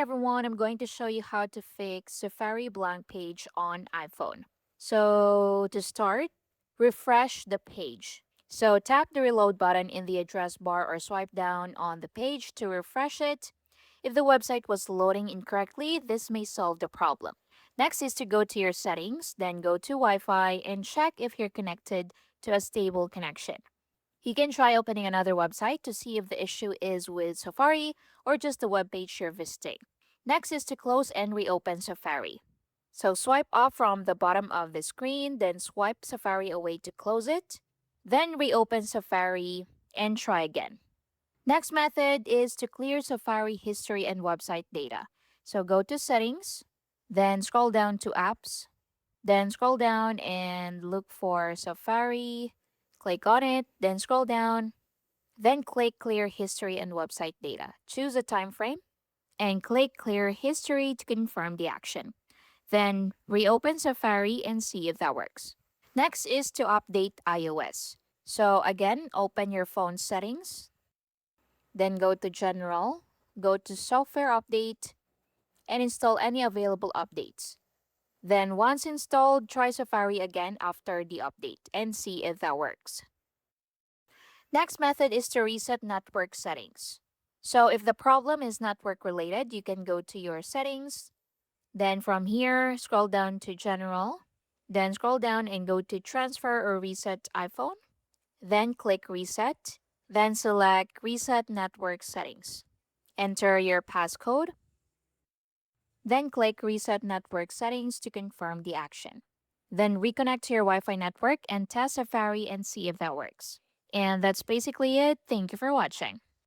everyone, I'm going to show you how to fix Safari blank page on iPhone. So to start, refresh the page. So tap the reload button in the address bar or swipe down on the page to refresh it. If the website was loading incorrectly, this may solve the problem. Next is to go to your settings, then go to Wi-Fi and check if you're connected to a stable connection. You can try opening another website to see if the issue is with Safari or just the web page you're visiting. Next is to close and reopen Safari. So swipe up from the bottom of the screen, then swipe Safari away to close it. Then reopen Safari and try again. Next method is to clear Safari history and website data. So go to Settings, then scroll down to Apps, then scroll down and look for Safari. Click on it, then scroll down, then click Clear History and Website Data. Choose a time frame and click Clear History to confirm the action. Then reopen Safari and see if that works. Next is to update iOS. So again, open your phone settings, then go to General, go to Software Update, and install any available updates. Then once installed, try Safari again after the update and see if that works. Next method is to reset network settings. So if the problem is network related, you can go to your settings. Then from here, scroll down to General. Then scroll down and go to Transfer or Reset iPhone. Then click Reset. Then select Reset Network Settings. Enter your passcode. Then click Reset Network Settings to confirm the action. Then reconnect to your Wi-Fi network and test Safari and see if that works. And that's basically it. Thank you for watching.